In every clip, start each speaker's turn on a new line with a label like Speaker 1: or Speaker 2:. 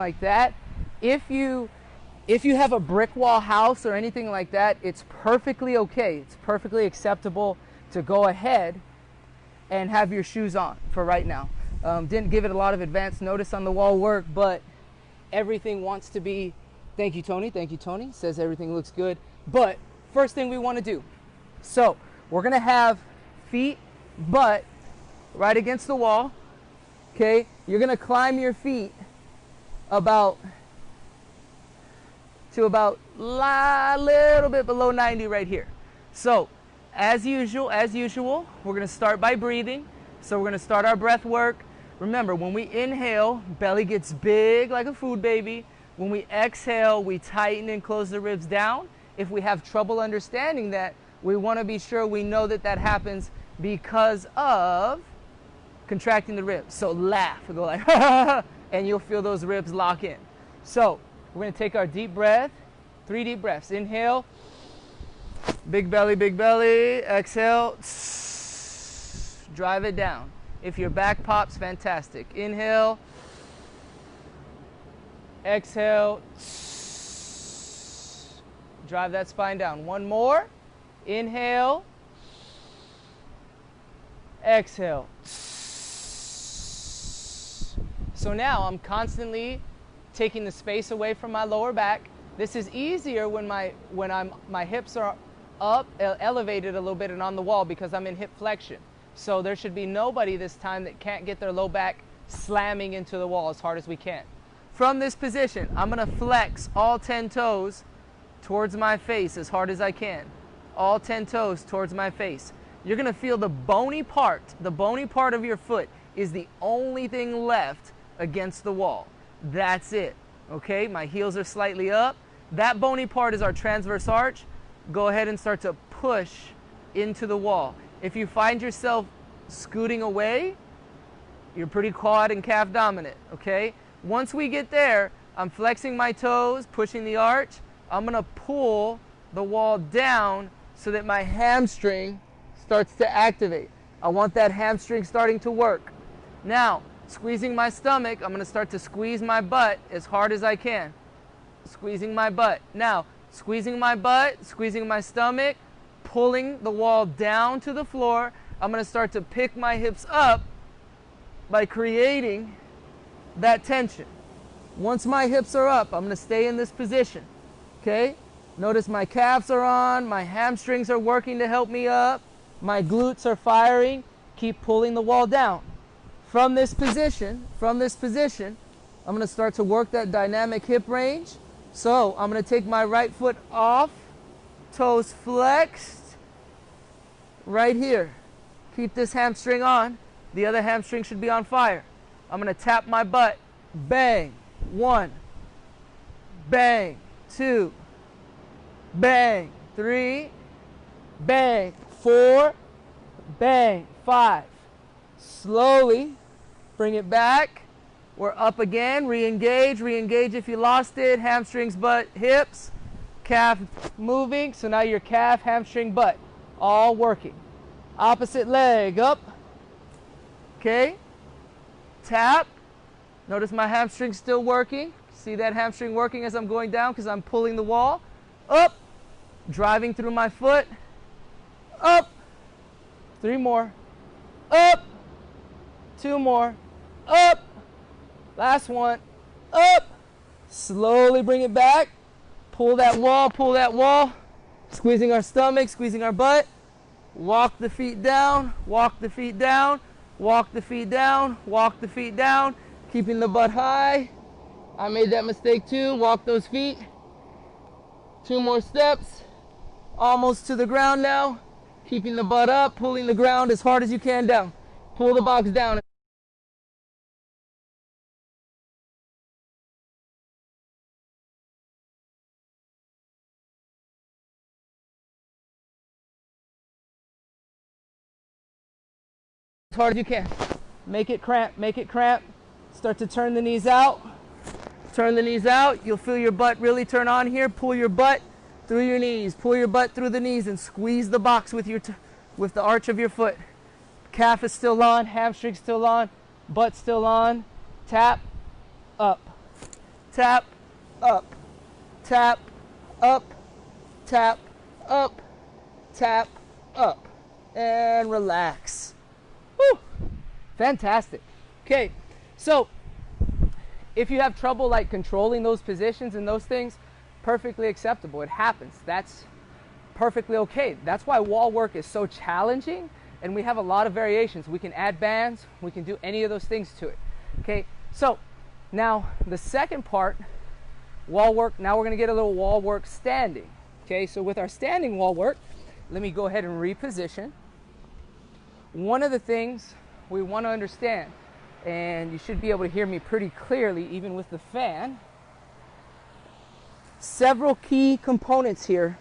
Speaker 1: like that. If you have a brick wall house or anything like that, it's perfectly okay. It's perfectly acceptable to go ahead and have your shoes on for right now. Didn't give it a lot of advanced notice on the wall work, but everything wants to be, thank you Tony, says everything looks good. But first thing we want to do, so we're gonna have feet, butt right against the wall. Okay, you're gonna climb your feet about a little bit below 90 right here. So as usual, we're gonna start by breathing. So we're gonna start our breath work. Remember, when we inhale, belly gets big like a food baby. When we exhale, we tighten and close the ribs down. If we have trouble understanding that, we want to be sure we know that that happens because of contracting the ribs. So laugh, go like, and you'll feel those ribs lock in. So we're going to take our deep breath, 3 deep breaths. Inhale, big belly, exhale, drive it down. If your back pops, fantastic. Inhale, exhale, drive that spine down. One more. Inhale, exhale. So now I'm constantly taking the space away from my lower back. This is easier when my hips are up, elevated a little bit and on the wall because I'm in hip flexion. So there should be nobody this time that can't get their low back slamming into the wall as hard as we can. From this position, I'm gonna flex all 10 toes towards my face as hard as I can. All 10 toes towards my face. You're gonna feel the bony part of your foot is the only thing left against the wall. That's it, okay? My heels are slightly up. That bony part is our transverse arch. Go ahead and start to push into the wall. If you find yourself scooting away, you're pretty quad and calf dominant, okay? Once we get there, I'm flexing my toes, pushing the arch. I'm gonna pull the wall down so that my hamstring starts to activate. I want that hamstring starting to work. Now, squeezing my stomach, I'm gonna start to squeeze my butt as hard as I can. Squeezing my butt. Now, squeezing my butt, squeezing my stomach, pulling the wall down to the floor. I'm gonna start to pick my hips up by creating that tension. Once my hips are up, I'm gonna stay in this position, okay? Notice my calves are on, my hamstrings are working to help me up, my glutes are firing. Keep pulling the wall down. From this position, I'm gonna start to work that dynamic hip range. So I'm gonna take my right foot off, toes flexed, right here. Keep this hamstring on. The other hamstring should be on fire. I'm gonna tap my butt. Bang. 1. Bang. 2. Bang. 3. Bang. 4. Bang. 5. Slowly bring it back. We're up again. Re-engage. Re-engage if you lost it. Hamstrings, butt, hips. Calf moving. So now your calf, hamstring, butt all working. Opposite leg up. Okay. Tap. Notice my hamstring still working. See that hamstring working as I'm going down because I'm pulling the wall. Up. Driving through my foot. Up. 3 more. Up. 2 more. Up. Last one. Up. Slowly bring it back. Pull that wall, pull that wall. Squeezing our stomach, squeezing our butt. Walk the feet down, walk the feet down, walk the feet down, walk the feet down. Keeping the butt high. I made that mistake too. Walk those feet. 2 more steps. Almost to the ground now. Keeping the butt up, pulling the ground as hard as you can down. Pull the box down. As hard as you can. Make it cramp, make it cramp. Start to turn the knees out. Turn the knees out. You'll feel your butt really turn on here. Pull your butt through your knees. Pull your butt through the knees and squeeze the box with with the arch of your foot. Calf is still on, hamstring still on, butt still on. Tap, up. tap, up, tap, up, tap, up, tap, up, and relax. Woo! Fantastic. Okay, so if you have trouble like controlling those positions and those things, perfectly acceptable. It happens. That's perfectly okay. That's why wall work is so challenging, and we have a lot of variations. We can add bands, we can do any of those things to it. Okay, so now the second part, wall work. Now we're going to get a little wall work standing. Okay, so with our standing wall work, let me go ahead and reposition. One of the things we want to understand, and you should be able to hear me pretty clearly even with the fan, several key components here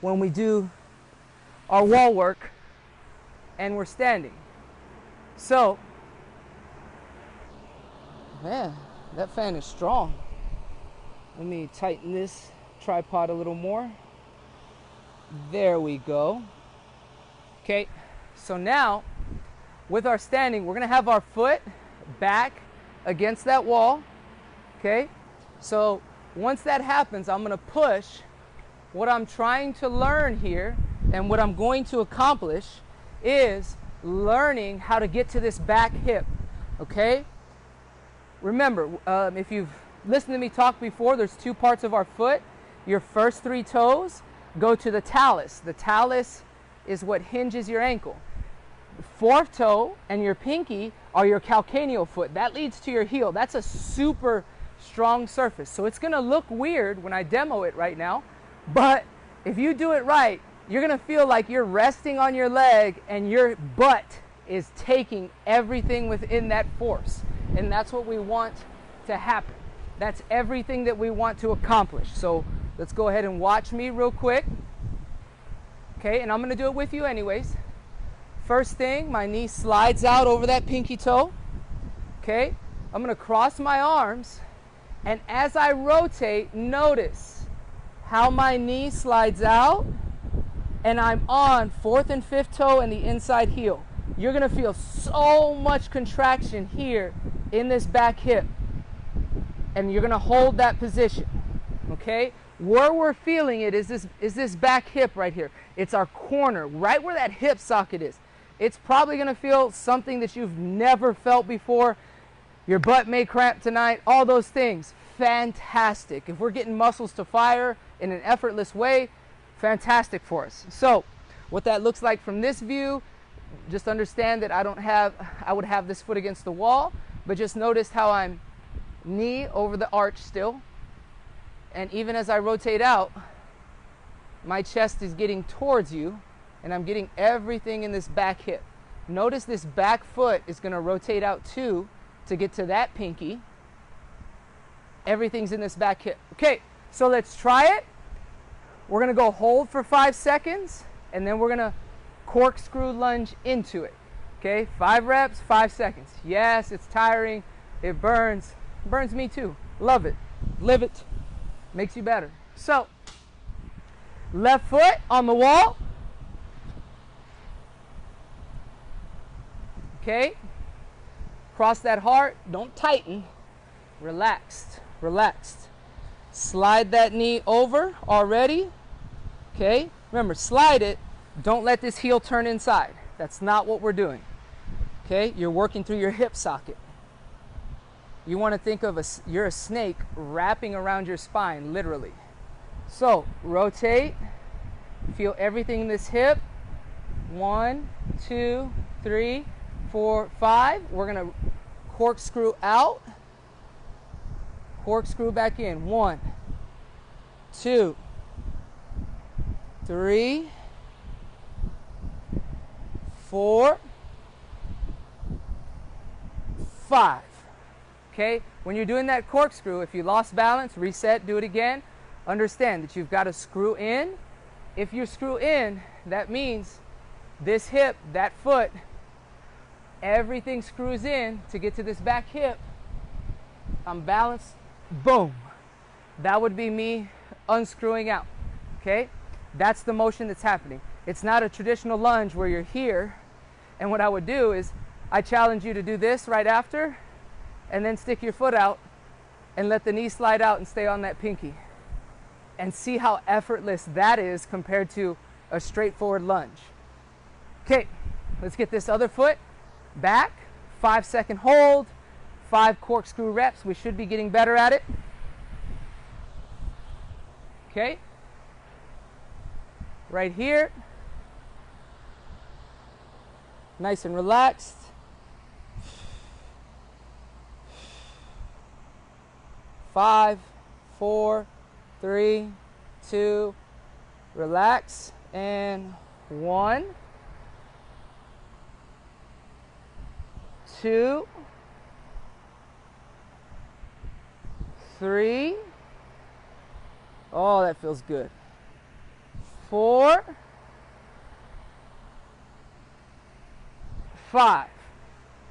Speaker 1: when we do our wall work and we're standing. So, man, that fan is strong. Let me tighten this tripod a little more. There we go. Okay, so now with our standing, we're gonna have our foot back against that wall. Okay, so once that happens, I'm gonna push. What I'm trying to learn here and what I'm going to accomplish is learning how to get to this back hip. Okay, remember, if you've listened to me talk before, there's two parts of our foot. Your first three toes go to the talus. The talus is what hinges your ankle. Fourth toe and your pinky are your calcaneal foot. That leads to your heel. That's a super strong surface. So it's gonna look weird when I demo it right now, but if you do it right, you're gonna feel like you're resting on your leg and your butt is taking everything within that force. And that's what we want to happen. That's everything that we want to accomplish. So let's go ahead and watch me real quick. Okay, and I'm gonna do it with you anyways. First thing, my knee slides out over that pinky toe. Okay, I'm gonna cross my arms, and as I rotate, notice how my knee slides out and I'm on fourth and fifth toe and the inside heel. You're gonna feel so much contraction here in this back hip, and you're gonna hold that position. Okay, where we're feeling it is this back hip right here. It's our corner, right where that hip socket is. It's probably gonna feel something that you've never felt before. Your butt may cramp tonight, all those things. Fantastic. If we're getting muscles to fire in an effortless way, fantastic for us. So what that looks like from this view, just understand that I would have this foot against the wall, but just notice how I'm knee over the arch still. And even as I rotate out, my chest is getting towards you, and I'm getting everything in this back hip. Notice this back foot is gonna rotate out too to get to that pinky. Everything's in this back hip. Okay, so let's try it. We're gonna go hold for 5 seconds, and then we're gonna corkscrew lunge into it. Okay, 5 reps, 5 seconds. Yes, it's tiring, it burns. It burns me too. Love it, live it, makes you better. So, left foot on the wall. Okay, cross that heart, don't tighten, relaxed, relaxed. Slide that knee over already. Okay, remember, slide it, don't let this heel turn inside. That's not what we're doing. Okay, you're working through your hip socket. You want to think of you're a snake wrapping around your spine, literally. So, rotate, feel everything in this hip. 1, 2, 3, 4, 5. We're gonna corkscrew out, corkscrew back in. 1, 2, 3, 4, 5. Okay, when you're doing that corkscrew, if you lost balance, reset, do it again. Understand that you've got to screw in. If you screw in, that means this hip, that foot, everything screws in to get to this back hip. I'm balanced, boom. That would be me unscrewing out, okay? That's the motion that's happening. It's not a traditional lunge where you're here, and what I would do is I challenge you to do this right after, and then stick your foot out and let the knee slide out and stay on that pinky. And see how effortless that is compared to a straightforward lunge. Okay, let's get this other foot back. 5-second hold, 5 corkscrew reps. We should be getting better at it. Okay, right here, nice and relaxed. Five, 4, 3, 2, relax, and 1, 2, 3. Oh, that feels good. 4, 5.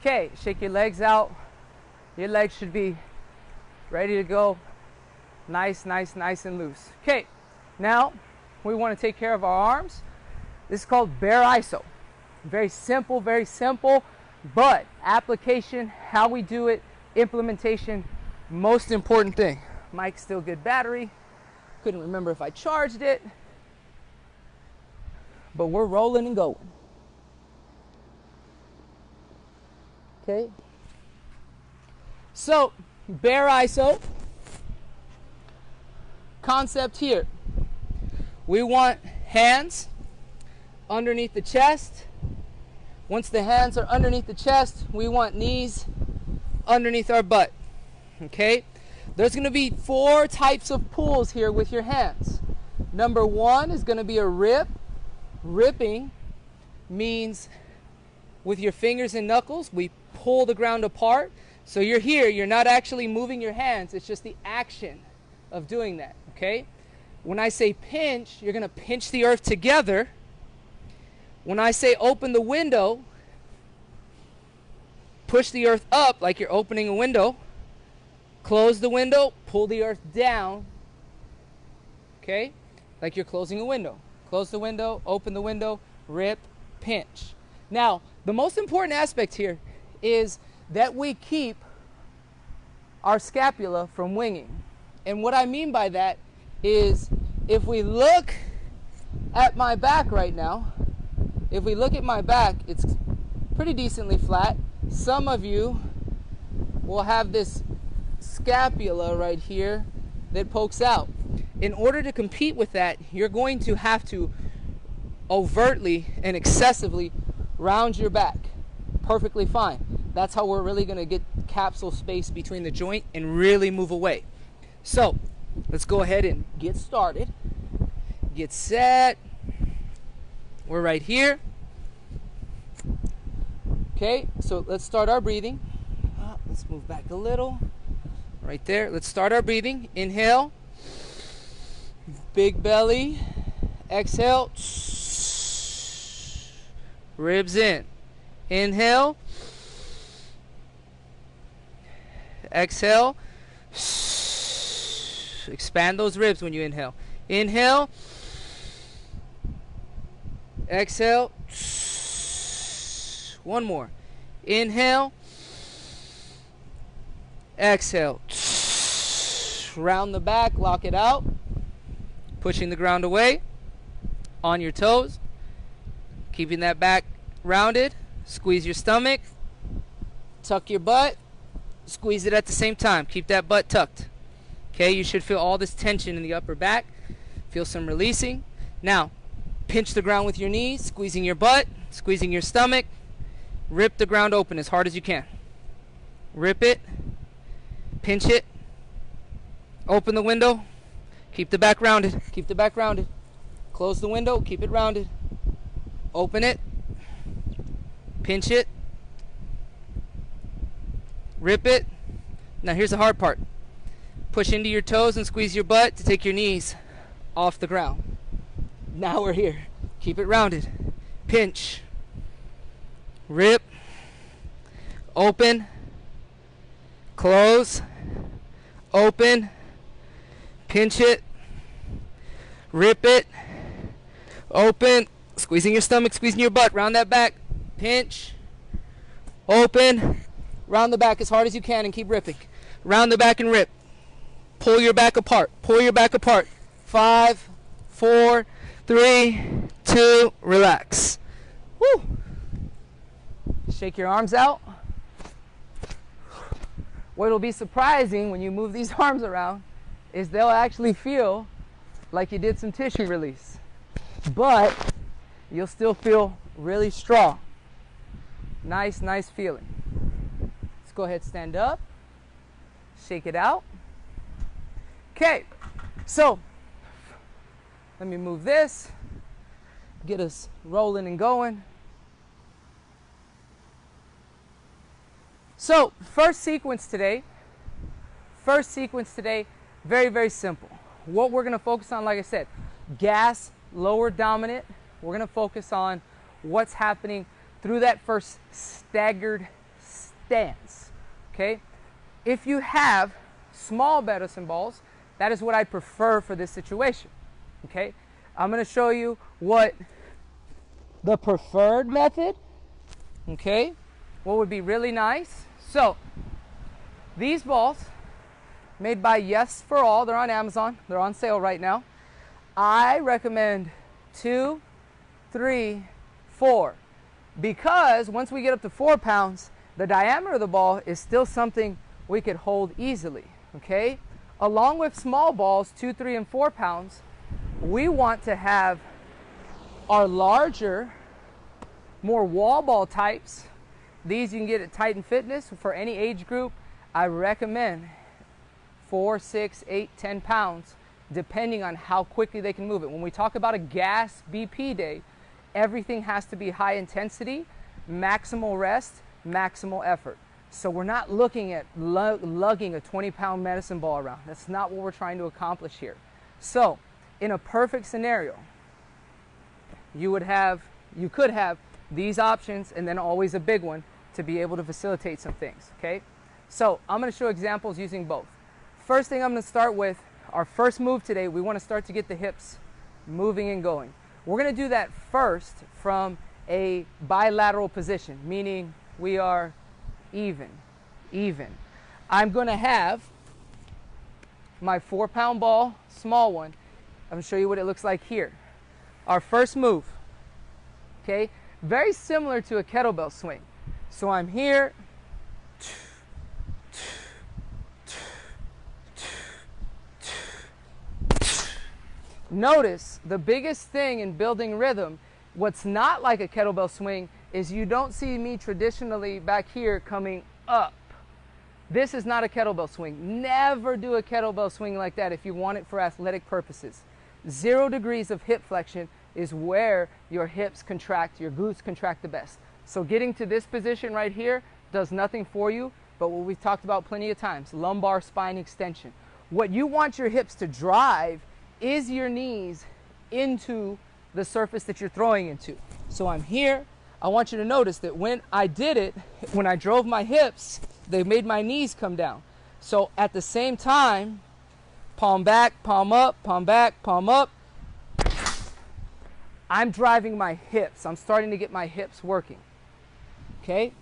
Speaker 1: Okay, shake your legs out. Your legs should be ready to go. Nice, nice, nice and loose. Okay, now we want to take care of our arms. This is called bear iso. Very simple, but application, how we do it, implementation, most important thing. Mic's still good battery. Couldn't remember if I charged it, but we're rolling and going. Okay, so bear iso concept here. We want hands underneath the chest. Once the hands are underneath the chest, we want knees underneath our butt. Okay, there's going to be 4 types of pulls here with your hands. Number 1 is going to be a rip. Ripping means with your fingers and knuckles we pull the ground apart. So you're here, you're not actually moving your hands, it's just the action of doing that. Okay, when I say pinch, you're going to pinch the earth together. When I say open the window, push the earth up like you're opening a window. Close the window, pull the earth down. Okay, like you're closing a window. Close the window, open the window, rip, pinch. Now, the most important aspect here is that we keep our scapula from winging. And what I mean by that is if we look at my back right now, if we look at my back, it's pretty decently flat. Some of you will have this scapula right here that pokes out. In order to compete with that, you're going to have to overtly and excessively round your back. Perfectly fine. That's how we're really going to get capsule space between the joint and really move away. So let's go ahead and get started. Get set. We're right here. Okay, so let's start our breathing. Let's move back a little. Right there. Let's start our breathing. Inhale. Big belly. Exhale. Ribs in. Inhale. Exhale. Expand those ribs when you inhale. Inhale. Exhale. One more. Inhale. Exhale. Round the back, lock it out. Pushing the ground away. On your toes. Keeping that back rounded. Squeeze your stomach. Tuck your butt. Squeeze it at the same time. Keep that butt tucked. Okay, you should feel all this tension in the upper back. Feel some releasing. Now, pinch the ground with your knees, squeezing your butt, squeezing your stomach. Rip the ground open as hard as you can. Rip it. Pinch it. Open the window. Keep the back rounded. Keep the back rounded. Close the window. Keep it rounded. Open it. Pinch it. Rip it. Now here's the hard part. Push into your toes and squeeze your butt to take your knees off the ground. Now we're here. Keep it rounded. Pinch. Rip. Open. Close. Open. Pinch it. Rip it. Open. Squeezing your stomach, squeezing your butt. Round that back. Pinch. Open. Round the back as hard as you can and keep ripping. Round the back and rip. pull your back apart. Pull your back apart. 5, 4, 3, 2, relax. Woo. Shake your arms out. What will be surprising when you move these arms around is they'll actually feel like you did some tissue release. But you'll still feel really strong. Nice, nice feeling. Let's go ahead, stand up. Shake it out. Okay, so let me move this. Get us rolling and going. So, first sequence today, very, very simple. What we're going to focus on, like I said, gas, lower dominant. We're going to focus on what's happening through that first staggered stance, okay? If you have small medicine balls, that is what I prefer for this situation, okay? I'm going to show you what the preferred method, okay? What would be really nice. So, these balls, made by Yes for All, they're on Amazon, they're on sale right now. I recommend 2, 3, 4, because once we get up to 4 pounds, the diameter of the ball is still something we could hold easily, okay? Along with small balls, 2, 3, and 4 pounds, we want to have our larger, more wall ball types. These you can get at Titan Fitness for any age group. I recommend 4, 6, 8, 10 pounds, depending on how quickly they can move it. When we talk about a gas BP day, everything has to be high intensity, maximal rest, maximal effort. So we're not looking at lugging a 20-pound medicine ball around. That's not what we're trying to accomplish here. So in a perfect scenario, you could have these options and then always a big one to be able to facilitate some things, okay? So I'm going to show examples using both. First thing I'm going to start with, our first move today, we want to start to get the hips moving and going. We're going to do that first from a bilateral position, meaning we are even. I'm going to have my 4-pound ball, small one. I'm going to show you what it looks like here. Our first move, okay? Very similar to a kettlebell swing. So I'm here. Notice the biggest thing in building rhythm, what's not like a kettlebell swing, is you don't see me traditionally back here coming up. This is not a kettlebell swing. Never do a kettlebell swing like that if you want it for athletic purposes. 0 degrees of hip flexion is where your hips contract, your glutes contract the best. So getting to this position right here does nothing for you, but what we've talked about plenty of times, lumbar spine extension. What you want your hips to drive is your knees into the surface that you're throwing into. So I'm here. I want you to notice that when I did it, when I drove my hips, they made my knees come down. So at the same time, palm back, palm up, palm back, palm up. I'm driving my hips. I'm starting to get my hips working. Okay?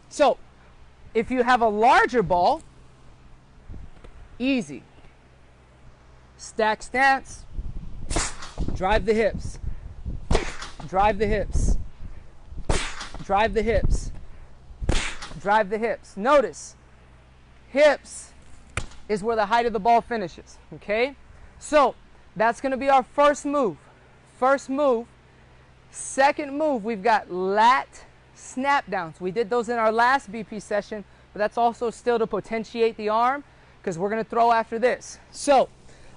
Speaker 1: So if you have a larger ball, easy. Stack stance, drive the hips, drive the hips, drive the hips, drive the hips. Notice, hips is where the height of the ball finishes, okay? So that's going to be our first move. First move. Second move, we've got lat snap downs. We did those in our last BP session, but that's also still to potentiate the arm because we're going to throw after this. So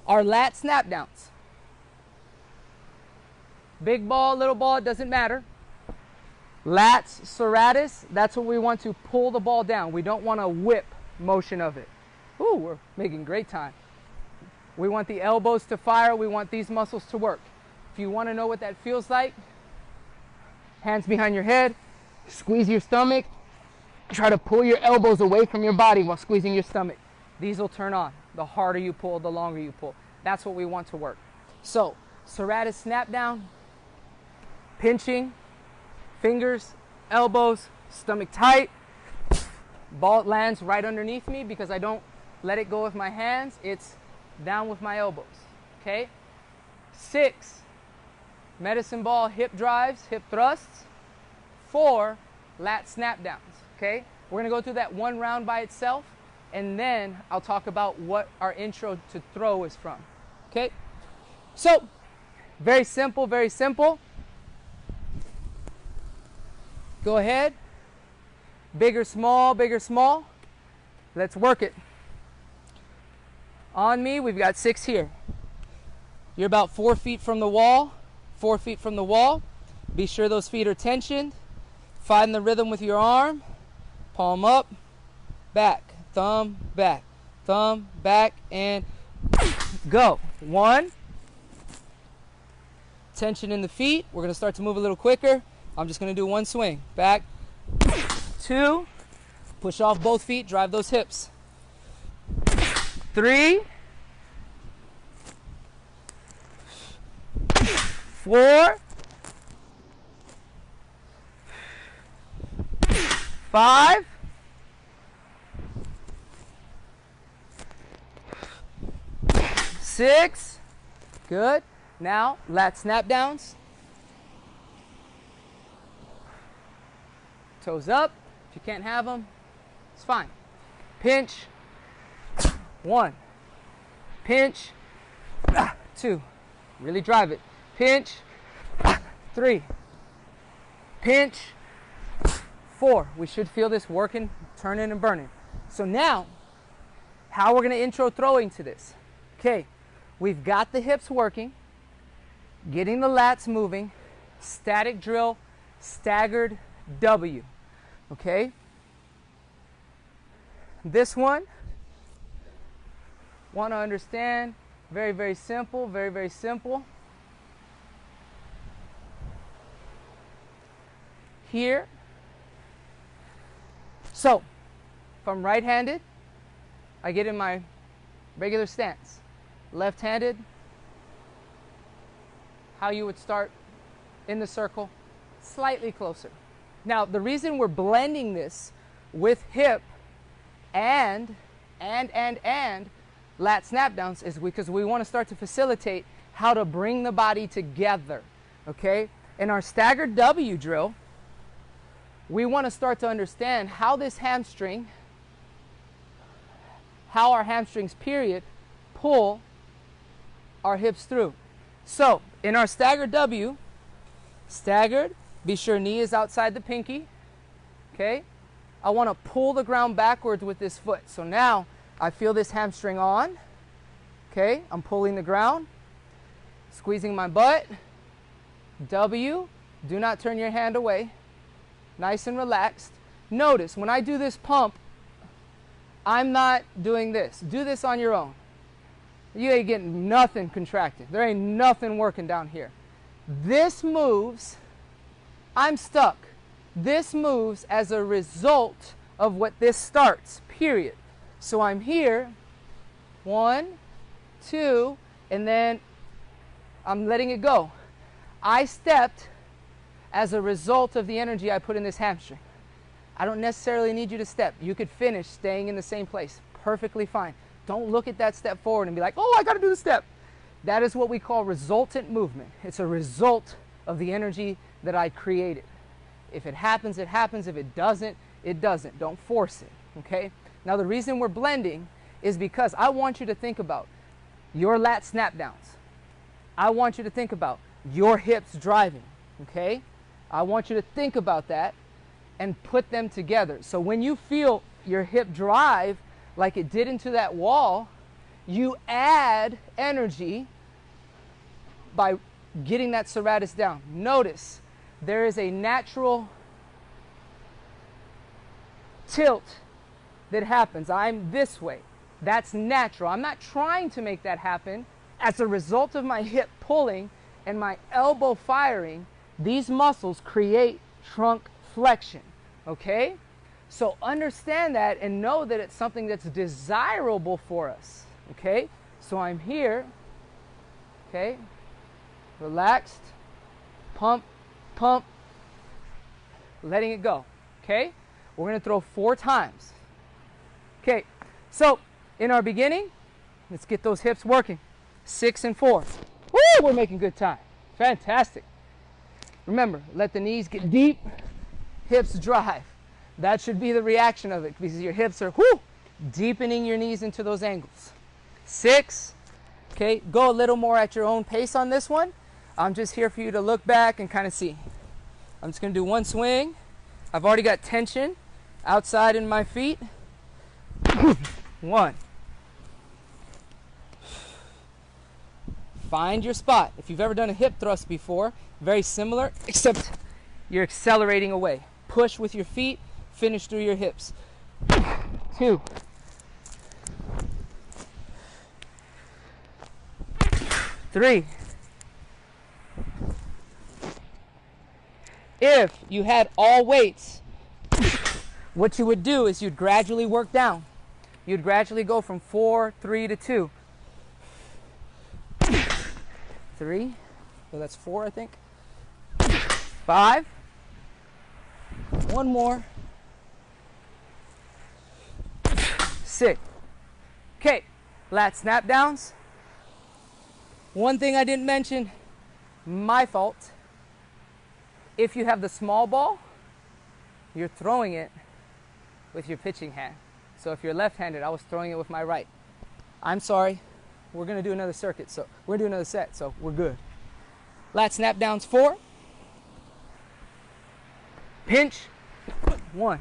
Speaker 1: our lat snap downs. Big ball, little ball, it doesn't matter. Lats, serratus, that's what we want to pull the ball down. We don't want a whip motion of it. Ooh, we're making great time. We want the elbows to fire. We want these muscles to work. If you want to know what that feels like, hands behind your head, squeeze your stomach, try to pull your elbows away from your body while squeezing your stomach. These will turn on. The harder you pull, the longer you pull. That's what we want to work. So, serratus snap down, pinching, fingers, elbows, stomach tight. Ball lands right underneath me because I don't let it go with my hands. It's down with my elbows, okay? 6, medicine ball hip drives, hip thrusts. 4, lat snap downs, okay? We're gonna go through that one round by itself, and then I'll talk about what our intro to throw is from, okay? So, very simple, very simple. Go ahead. Bigger, small, bigger, small. Let's work it. On me, we've got 6 here. You're about 4 feet from the wall, 4 feet from the wall. Be sure those feet are tensioned. Find the rhythm with your arm. Palm up, back, thumb, back, and go. 1. Tension in the feet. We're gonna start to move a little quicker. I'm just gonna do 1 swing. Back. 2. Push off both feet, drive those hips. 3. 4. 5. 6. Good. Now, lat snap downs. Toes up. If you can't have them, it's fine. Pinch. 1. Pinch. 2. Really drive it. Pinch. 3. Pinch. 4. We should feel this working, turning and burning. So now, how we're going to intro throwing to this. Okay, we've got the hips working, getting the lats moving, static drill, staggered W. Okay? This one, want to understand, very, very simple, very, very simple. Here. So, if I'm right-handed, I get in my regular stance. Left-handed, how you would start in the circle, slightly closer. Now, the reason we're blending this with hip and lat snap downs is because we want to start to facilitate how to bring the body together, okay? In our staggered W drill, we want to start to understand how this hamstring, how our hamstrings, period, pull our hips through. So, in our staggered W, staggered, be sure knee is outside the pinky, okay? I want to pull the ground backwards with this foot. So now, I feel this hamstring on, okay? I'm pulling the ground, squeezing my butt. W, do not turn your hand away. Nice and relaxed. Notice, when I do this pump, I'm not doing this. Do this on your own. You ain't getting nothing contracted. There ain't nothing working down here. This moves, I'm stuck. This moves as a result of what this starts, period. So I'm here, 1, 2, and then I'm letting it go. I stepped as a result of the energy I put in this hamstring. I don't necessarily need you to step. You could finish staying in the same place. Perfectly fine. Don't look at that step forward and be like, oh, I got to do the step. That is what we call resultant movement. It's a result of the energy that I created. If it happens, it happens. If it doesn't, it doesn't. Don't force it, okay? Now, the reason we're blending is because I want you to think about your lat snap downs. I want you to think about your hips driving, okay? I want you to think about that and put them together. So when you feel your hip drive like it did into that wall, you add energy by getting that serratus down. Notice there is a natural tilt that happens. I'm this way. That's natural. I'm not trying to make that happen. As a result of my hip pulling and my elbow firing, these muscles create trunk flexion, okay? So understand that and know that it's something that's desirable for us, okay? So I'm here, okay? Relaxed, pump, pump, letting it go, okay? We're gonna throw 4 times. Okay, so in our beginning, Let's get those hips working. 6 and 4. Woo, we're making good time. Fantastic. Remember, let the knees get deep, hips drive. That should be the reaction of it because your hips are deepening your knees into those angles. 6. Okay, go a little more at your own pace on this one. I'm just here for you to look back and kind of see. I'm just going to do one swing. I've already got tension outside in my feet. 1. Find your spot. If you've ever done a hip thrust before, very similar, except you're accelerating away. Push with your feet, finish through your hips. 2. 3. If you had all weights, what you would do is you'd gradually work down. You'd gradually go from 4, 3 to 2. 3. So that's 4, I think. 5. One more. 6. Okay, lat snap downs. One thing I didn't mention, my fault. If you have the small ball, you're throwing it with your pitching hand. So if you're left-handed, I was throwing it with my right. I'm sorry. We're going to do another circuit, so we're going to do another set, so we're good. Lat snap downs 4. Pinch. 1.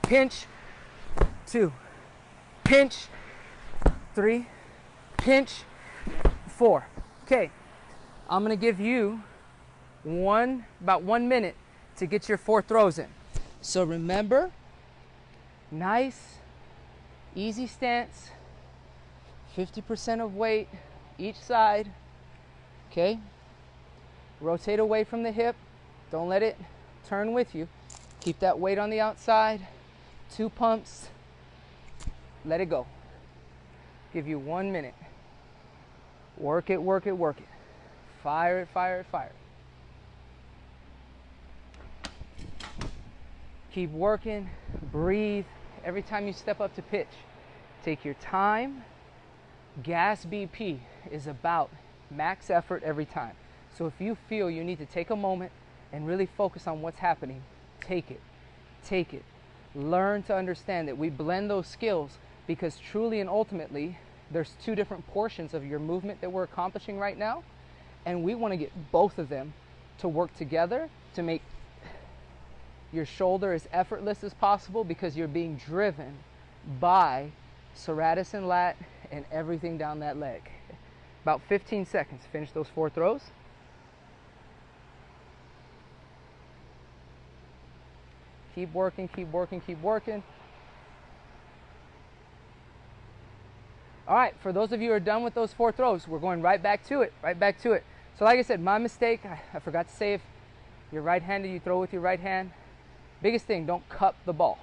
Speaker 1: Pinch. 2. Pinch. 3. Pinch. 4. Okay. I'm going to give you about 1 minute to get your 4 throws in. So remember, nice, easy stance, 50% of weight each side. Okay. Rotate away from the hip. Don't let it turn with you. Keep that weight on the outside. 2 pumps. Let it go. Give you 1 minute. Work it, work it, work it. Fire it, fire it, fire it. Keep working. Breathe. Every time you step up to pitch, take your time. Gas BP is about max effort every time. So if you feel you need to take a moment and really focus on what's happening, take it. Take it. Learn to understand that we blend those skills because truly and ultimately, there's 2 different portions of your movement that we're accomplishing right now, and we want to get both of them to work together to make your shoulder as effortless as possible because you're being driven by serratus and lat and everything down that leg. About 15 seconds. Finish those 4 throws. Keep working, keep working, keep working. All right, for those of you who are done with those 4 throws, we're going right back to it, right back to it. So like I said, my mistake, I forgot to say if you're right-handed, you throw with your right hand. Biggest thing, don't cup the ball.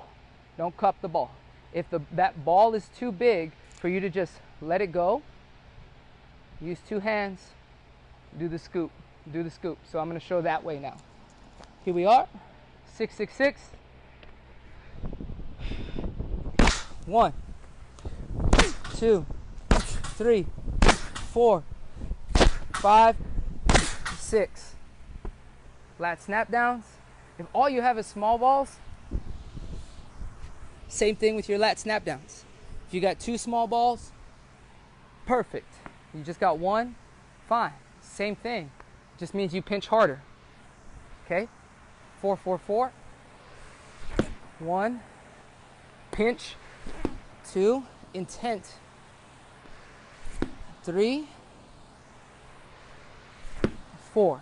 Speaker 1: Don't cup the ball. If that ball is too big for you to just let it go, use 2 hands, do the scoop, do the scoop. So I'm going to show that way now. Here we are, 6, 6, 6. 1, 2, 3, 4, 5, 6. Lat snap downs. If all you have is small balls, same thing with your lat snap downs. If you got 2 small balls, perfect. You just got 1, fine. Same thing. Just means you pinch harder. Okay? 4, 4, 4. 1, pinch. 2, intent. 3, 4.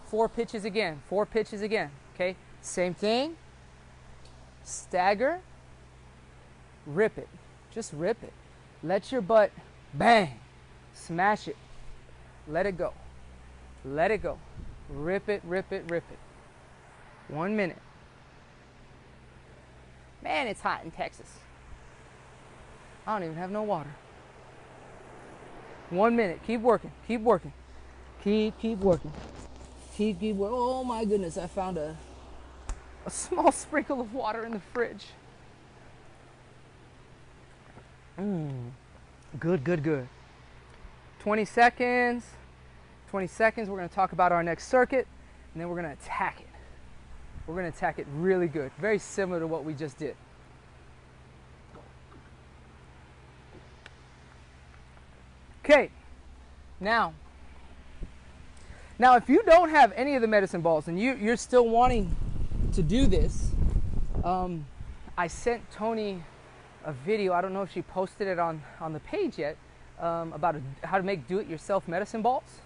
Speaker 1: 4 pitches again. 4 pitches again. Okay? Same thing. Stagger. Rip it. Just rip it. Let your butt bang. Smash it. Let it go. Let it go. Rip it, rip it, rip it. 1 minute. Man, it's hot in Texas. I don't even have no water. 1 minute. Keep working. Keep working. Keep working. Keep working. Oh my goodness, I found a small sprinkle of water in the fridge. Good, good, good. 20 seconds. 20 seconds. We're going to talk about our next circuit, and then we're going to attack it. We're going to attack it really good. Very similar to what we just did. Okay. Now if you don't have any of the medicine balls and you're still wanting to do this, I sent Tony a video. I don't know if she posted it on the page yet, about how to make do-it-yourself medicine balls.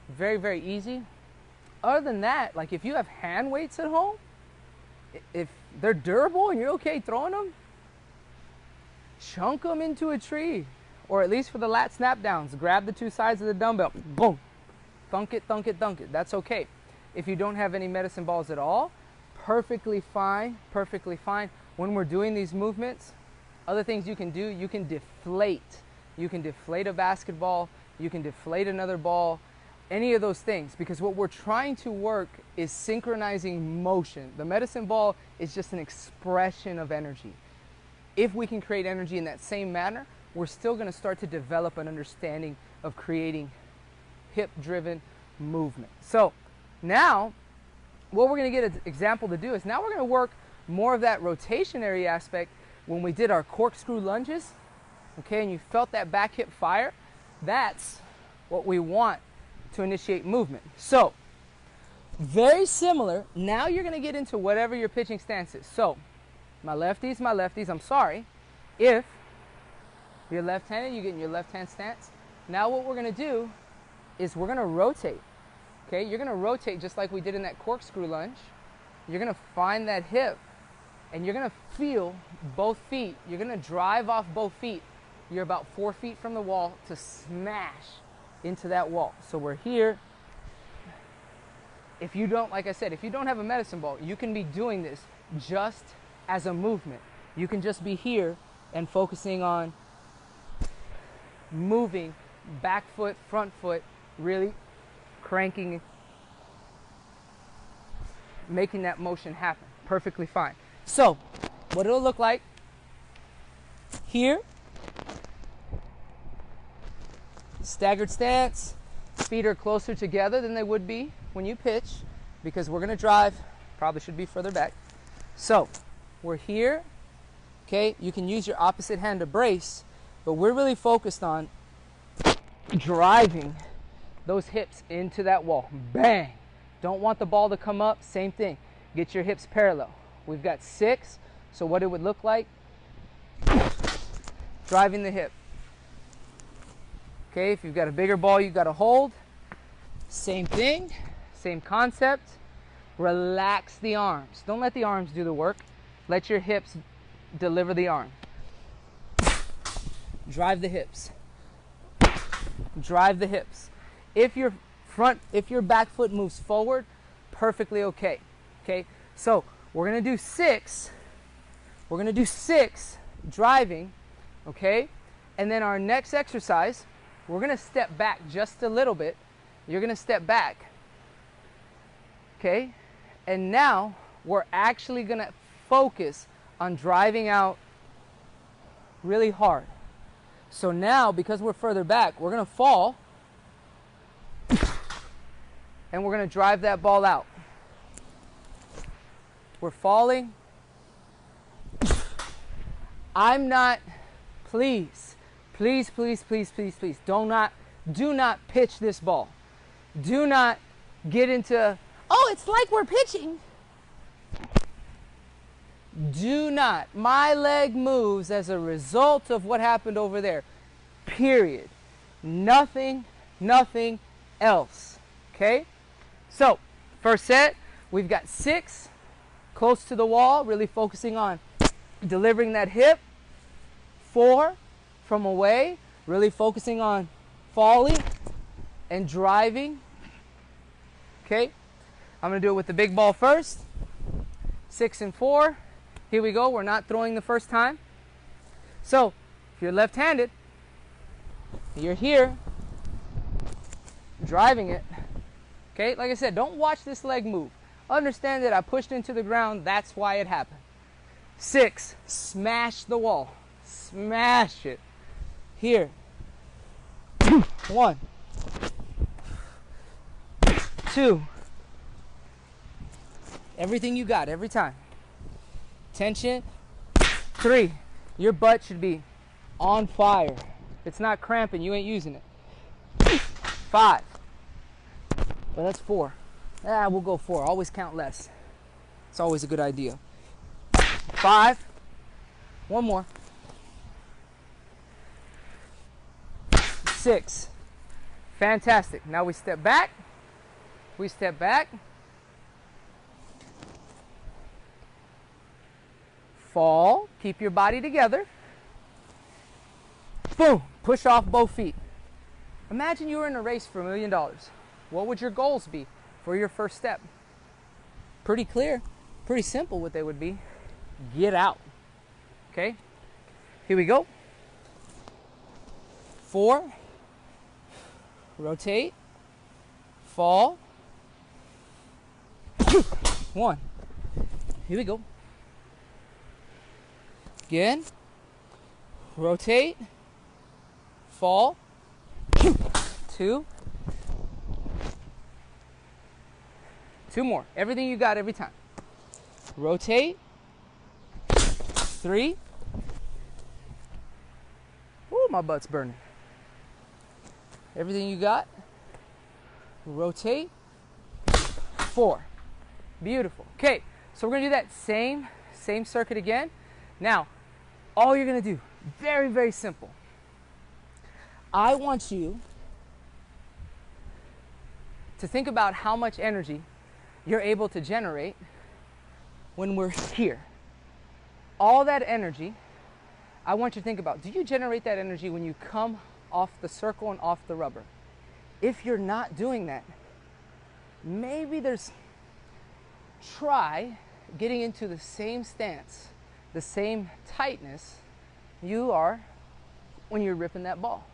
Speaker 1: Very, very easy. Other than that, like if you have hand weights at home, if they're durable and you're okay throwing them, chunk them into a tree, or at least for the lat snap downs, grab the two sides of the dumbbell, boom, thunk it, thunk it, thunk it. That's okay. If you don't have any medicine balls at all, perfectly fine, perfectly fine. When we're doing these movements, other things you can do, you can deflate. You can deflate a basketball, you can deflate another ball, any of those things, because what we're trying to work is synchronizing motion. The medicine ball is just an expression of energy. If we can create energy in that same manner, we're still going to start to develop an understanding of creating hip-driven movement. So now, what we're going to get an example to do is now we're going to work more of that rotationary aspect. When we did our corkscrew lunges, okay, and you felt that back hip fire, that's what we want to initiate movement. So, very similar. Now you're going to get into whatever your pitching stance is. So, my lefties, I'm sorry. If you're left-handed, you get in your left-hand stance. Now what we're going to do is we're going to rotate. Okay, you're going to rotate just like we did in that corkscrew lunge. You're going to find that hip, and you're going to feel both feet. You're going to drive off both feet. You're about 4 feet from the wall to smash into that wall. So we're here. If you don't, like I said, if you don't have a medicine ball, you can be doing this just as a movement. You can just be here and focusing on moving back foot, front foot, really cranking, making that motion happen. Perfectly fine. So, what it'll look like here, staggered stance, feet are closer together than they would be when you pitch, because we're going to drive, probably should be further back. So, we're here, okay, you can use your opposite hand to brace, but we're really focused on driving those hips into that wall. Bang! Don't want the ball to come up, same thing. Get your hips parallel. We've got 6, so what it would look like, driving the hip. Okay, if you've got a bigger ball you've got to hold, same thing, same concept. Relax the arms. Don't let the arms do the work. Let your hips deliver the arm. Drive the hips. Drive the hips. If your back foot moves forward, perfectly okay. Okay, so we're gonna do 6. We're gonna do 6 driving, okay? And then our next exercise, we're gonna step back just a little bit. You're gonna step back, okay? And now we're actually gonna focus on driving out really hard. So now, because we're further back, we're gonna fall, and we're gonna drive that ball out. We're falling. I'm not, please, please, please, please, please, please, do not pitch this ball. Do not get into, oh, it's like we're pitching. Do not. My leg moves as a result of what happened over there. Period. Nothing else. Okay? So, first set, we've got 6 close to the wall, really focusing on delivering that hip. 4 from away, really focusing on falling and driving. Okay? I'm going to do it with the big ball first. 6 and 4. Here we go. We're not throwing the first time. So, if you're left-handed, you're here, driving it. Okay? Like I said, don't watch this leg move. Understand that I pushed into the ground. That's why it happened. 6, smash the wall. Smash it. Here. 1, 2. Everything you got, every time. Tension. 3. Your butt should be on fire. If it's not cramping, you ain't using it. 5. Well, that's 4. We'll go 4. Always count less. It's always a good idea. 5. One more. 6. Fantastic. Now we step back. We step back. Fall. Keep your body together. Boom. Push off both feet. Imagine you were in a race for $1 million. What would your goals be for your first step? Pretty clear. Pretty simple what they would be. Get out. Okay? Here we go. 4. Rotate. Fall. 1. Here we go. Again. Rotate. Fall. 2. 2 more. Everything you got every time. Rotate. 3. Ooh, my butt's burning. Everything you got. Rotate. 4. Beautiful. Okay, so we're going to do that same circuit again. Now, all you're going to do, very, very simple. I want you to think about how much energy you're able to generate when we're here. All that energy, I want you to think about, do you generate that energy when you come off the circle and off the rubber? If you're not doing that, maybe try getting into the same stance, the same tightness you are when you're ripping that ball.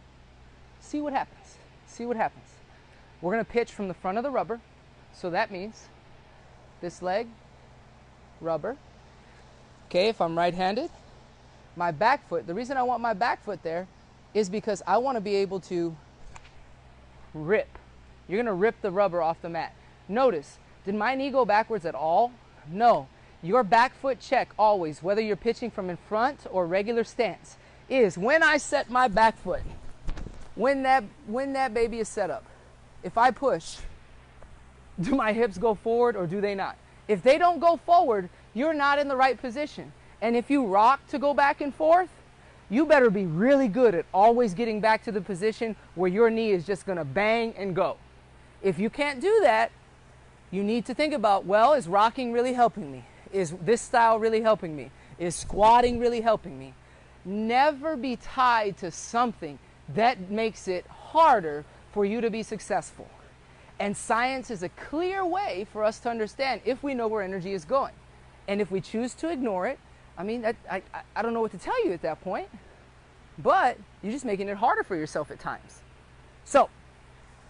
Speaker 1: See what happens. See what happens. We're going to pitch from the front of the rubber. So that means this leg, rubber. Okay, if I'm right-handed, my back foot, the reason I want my back foot there is because I want to be able to rip. You're going to rip the rubber off the mat. Notice, did my knee go backwards at all? No. Your back foot check always, whether you're pitching from in front or regular stance, is when I set my back foot, when that baby is set up, if I push, do my hips go forward or do they not? If they don't go forward, you're not in the right position. And if you rock to go back and forth, you better be really good at always getting back to the position where your knee is just going to bang and go. If you can't do that, you need to think about, well, is rocking really helping me? Is this style really helping me? Is squatting really helping me? Never be tied to something that makes it harder for you to be successful. And science is a clear way for us to understand if we know where energy is going. And if we choose to ignore it, I mean, I don't know what to tell you at that point, but you're just making it harder for yourself at times. So,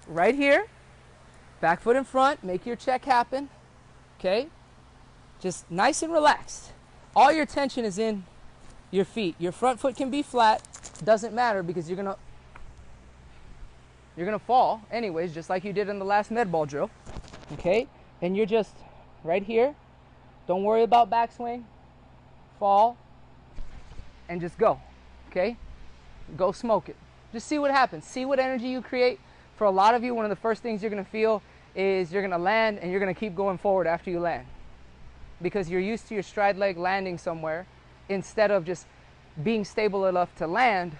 Speaker 1: right here, back foot in front, make your check happen, okay? Just nice and relaxed. All your tension is in your feet. Your front foot can be flat, doesn't matter because you're gonna fall anyways, just like you did in the last med ball drill, okay? And you're just right here. Don't worry about backswing, fall, and just go, okay? Go smoke it. Just see what happens. See what energy you create. For a lot of you, one of the first things you're gonna feel is you're gonna land and you're gonna keep going forward after you land, because you're used to your stride leg landing somewhere instead of just being stable enough to land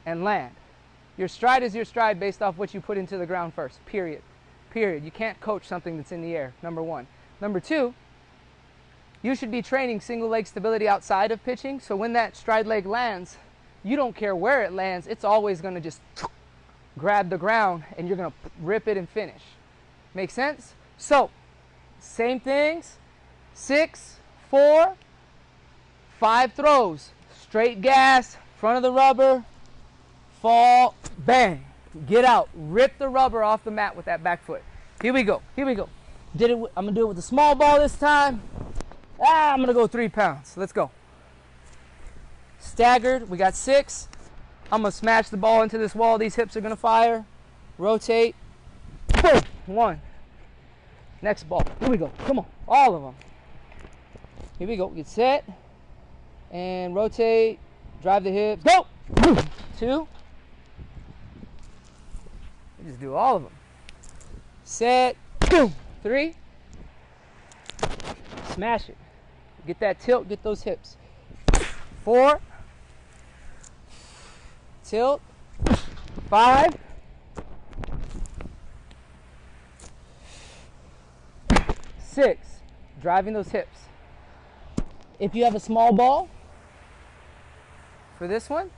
Speaker 1: and land. Your stride is your stride based off what you put into the ground first, period. Period. You can't coach something that's in the air, number one. Number two, you should be training single leg stability outside of pitching, so when that stride leg lands, you don't care where it lands, it's always going to just grab the ground and you're going to rip it and finish. Make sense? So, same things, 6, 4, 5 throws, straight gas, front of the rubber, fall, bang, get out, rip the rubber off the mat with that back foot. Here we go, here we go. I'm gonna do it with the small ball this time. I'm gonna go 3 pounds, let's go. Staggered, we got 6, I'm gonna smash the ball into this wall. These hips are gonna fire. Rotate. Boom. 1. Next ball. Here we go. Come on. All of them. Here we go. Get set. And rotate. Drive the hips. Go. 2. We just do all of them. Set. Boom. 3. Smash it. Get that tilt. Get those hips. 4. Tilt. 5. 6. Driving those hips. If you have a small ball, for this one,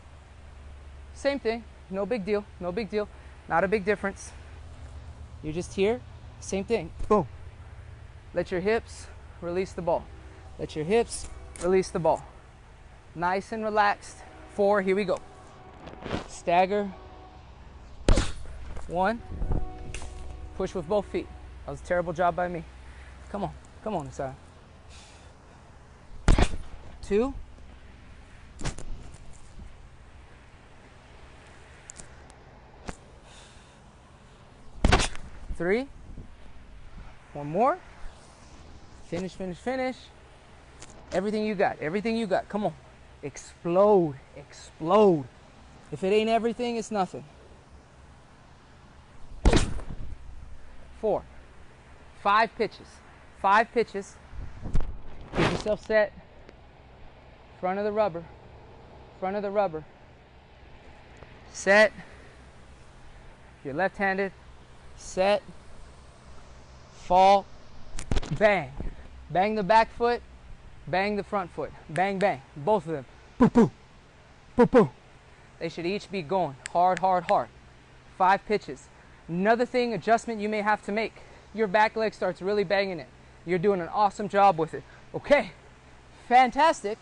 Speaker 1: same thing. No big deal. No big deal. Not a big difference. You're just here. Same thing. Boom. Let your hips release the ball. Let your hips release the ball. Nice and relaxed. 4. Here we go. Stagger. 1. Push with both feet. That was a terrible job by me. Come on. Come on, Asai. 2. 3. 1 more. Finish, finish, finish. Everything you got. Everything you got. Come on. Explode. Explode. If it ain't everything, it's nothing. 4. 5 pitches. 5 pitches. Get yourself set. Front of the rubber. Front of the rubber. Set. If you're left-handed, set. Fall. Bang. Bang the back foot. Bang the front foot. Bang, bang. Both of them. Boom, boom. Boom, boom. They should each be going hard, hard, hard. 5 pitches. Another thing, adjustment you may have to make. Your back leg starts really banging it. You're doing an awesome job with it. Okay, fantastic.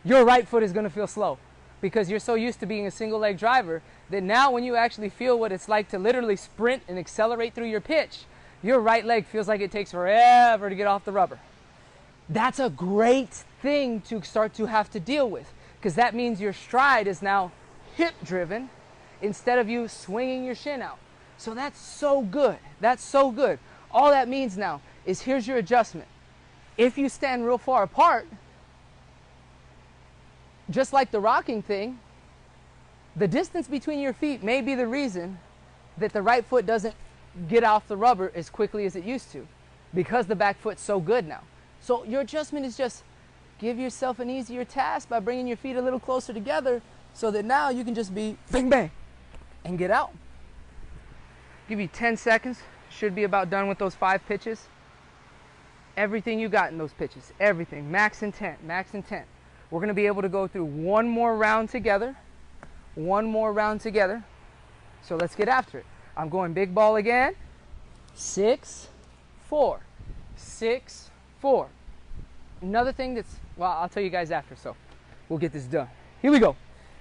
Speaker 1: Your right foot is going to feel slow because you're so used to being a single leg driver that now when you actually feel what it's like to literally sprint and accelerate through your pitch, your right leg feels like it takes forever to get off the rubber. That's a great thing to start to have to deal with because that means your stride is now hip driven instead of you swinging your shin out. So that's so good. That's so good. All that means now is here's your adjustment. If you stand real far apart, just like the rocking thing, the distance between your feet may be the reason that the right foot doesn't get off the rubber as quickly as it used to because the back foot's so good now. So your adjustment is just give yourself an easier task by bringing your feet a little closer together so that now you can just be bang, bang, and get out. Give you 10 seconds. Should be about done with those 5 pitches. Everything you got in those pitches. Everything. Max intent. Max intent. We're going to be able to go through one more round together. One more round together. So let's get after it. I'm going big ball again. 6, 4. 6, 4. Another thing that's, well, I'll tell you guys after, so we'll get this done. Here we go.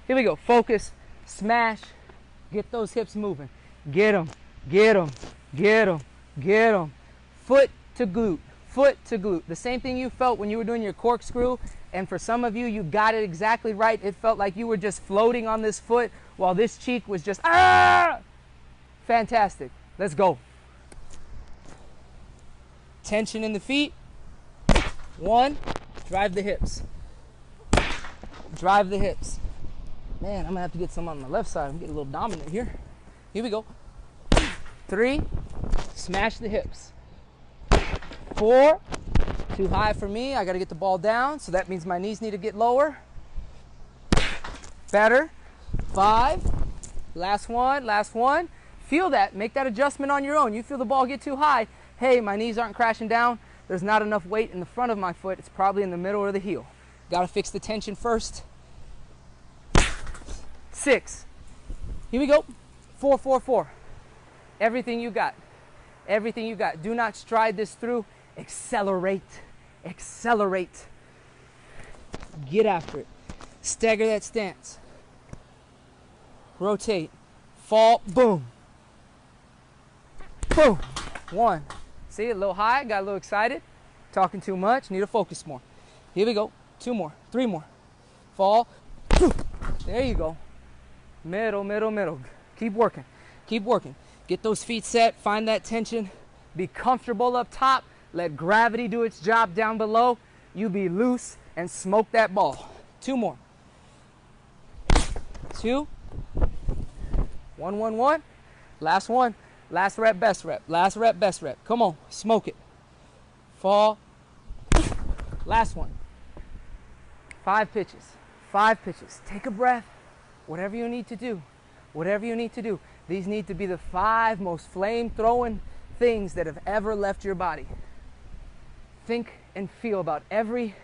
Speaker 1: Here we go. Focus. Smash. Get those hips moving. Get them. Get them. Get them. Get them. Foot to glute. Foot to glute. The same thing you felt when you were doing your corkscrew, and for some of you, you got it exactly right. It felt like you were just floating on this foot while this cheek was just, ah! Fantastic. Let's go. Tension in the feet. 1. Drive the hips. Drive the hips. Man, I'm going to have to get some on the left side. I'm getting a little dominant here. Here we go. 3. Smash the hips. 4. Too high for me. I got to get the ball down, so that means my knees need to get lower. Better. 5. Last one. Last one. Feel that. Make that adjustment on your own. You feel the ball get too high. Hey, my knees aren't crashing down. There's not enough weight in the front of my foot. It's probably in the middle or the heel. Got to fix the tension first. 6. Here we go. 4, 4, 4. Everything you got. Everything you got. Do not stride this through. Accelerate. Accelerate. Get after it. Stagger that stance. Rotate. Fall. Boom. Boom. 1. See, a little high. Got a little excited. Talking too much. Need to focus more. Here we go. 2 more. 3 more. Fall. Boom. There you go. middle, middle, middle. Keep working, keep working. Get those feet set, find that tension. Be comfortable up top. Let gravity do its job down below. You be loose and smoke that ball. 2 more. 2. 1, 1, 1. Last one. Last rep, best rep. Last rep, best rep. Come on, smoke it. Fall. Last one. 5 pitches. 5 pitches. Take a breath. Whatever you need to do. Whatever you need to do. These need to be the 5 most flame-throwing things that have ever left your body. Think and feel about every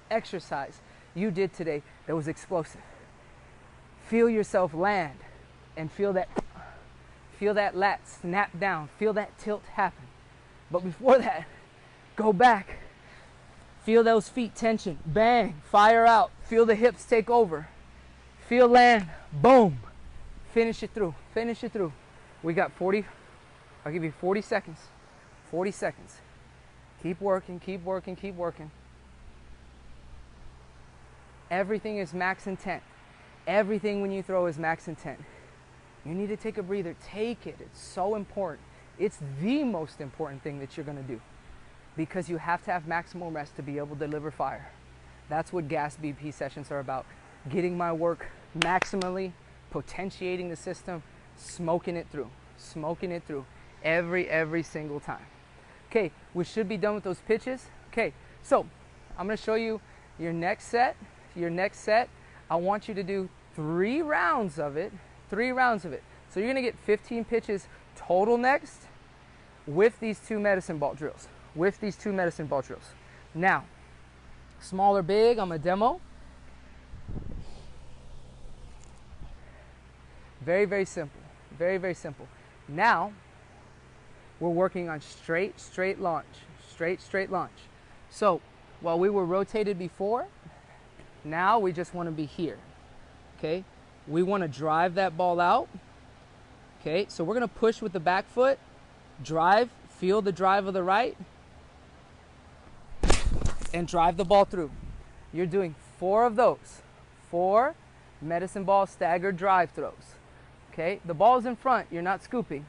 Speaker 1: exercise you did today that was explosive. Feel yourself land and feel that lat snap down. Feel that tilt happen. But before that, go back. Feel those feet tension. Bang. Fire out. Feel the hips take over. Feel land. Boom. Finish it through. Finish it through. We got 40. I'll give you 40 seconds. 40 seconds. Keep working, keep working, keep working. Everything is max intent. Everything when you throw is max intent. You need to take a breather. Take it. It's so important. It's the most important thing that you're going to do because you have to have maximal rest to be able to deliver fire. That's what gas BP sessions are about. Getting my work maximally, potentiating the system, smoking it through. Smoking it through every single time. Okay, we should be done with those pitches. Okay, so I'm going to show you your next set. Your next set, I want you to do 3 rounds of it. 3 rounds of it. So you're going to get 15 pitches total next with these 2 medicine ball drills. With these 2 medicine ball drills. Now, small or big, I'm going to demo. Very simple. Very simple. Now, we're working on straight launch. Straight launch. So, while we were rotated before, now we just want to be here. Okay? We want to drive that ball out. Okay? So we're going to push with the back foot. Drive. Feel the drive of the right. And drive the ball through. You're doing 4 of those. 4 medicine ball staggered drive throws. Okay? The ball's in front. You're not scooping.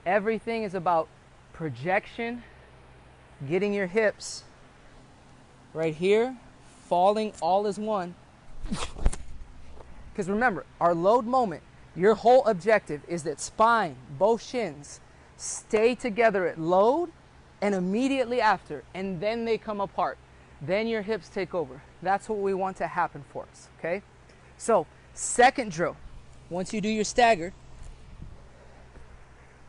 Speaker 1: Everything is about projection, getting your hips right here, falling all as one. Because remember, our load moment, your whole objective is that spine, both shins, stay together at load and immediately after, and then they come apart. Then your hips take over. That's what we want to happen for us, okay? So, second drill, once you do your staggered,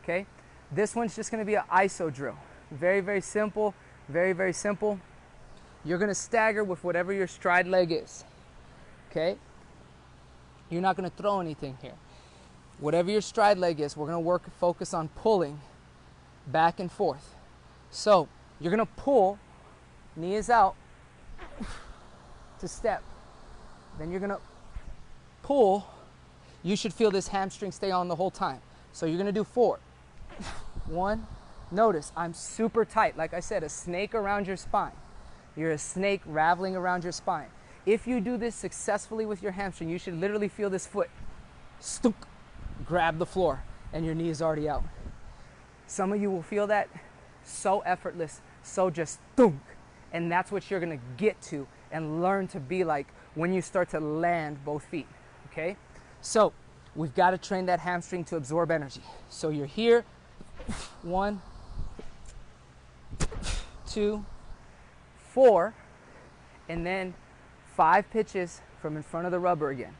Speaker 1: okay, this one's just going to be an iso drill. Very simple, very simple. You're going to stagger with whatever your stride leg is, okay? You're not going to throw anything here. Whatever your stride leg is, we're going to focus on pulling back and forth. So, you're going to pull, knee is out, to step. Then you're going to pull. You should feel this hamstring stay on the whole time. So you're going to do 4. 1. Notice, I'm super tight. Like I said, a snake around your spine. You're a snake raveling around your spine. If you do this successfully with your hamstring, you should literally feel this foot stoop, grab the floor, and your knee is already out. Some of you will feel that so effortless, so just thunk. And that's what you're going to get to and learn to be like when you start to land both feet, okay? So we've got to train that hamstring to absorb energy. So you're here, 1, 2, 4, and then 5 pitches from in front of the rubber again.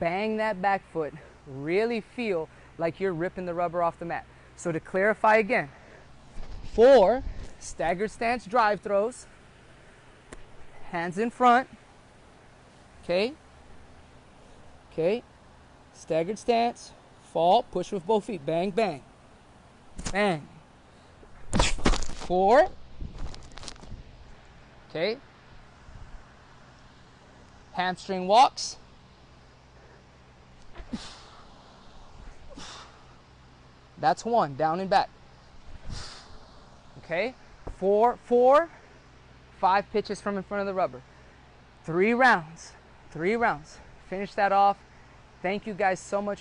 Speaker 1: Bang that back foot, really feel like you're ripping the rubber off the mat. So to clarify again, 4 staggered stance drive throws, hands in front, okay, staggered stance, fall, push with both feet, bang, bang, bang, 4, okay, hamstring walks, that's 1, down and back, okay, 4, 5 pitches from in front of the rubber, 3 rounds, finish that off, Thank you guys so much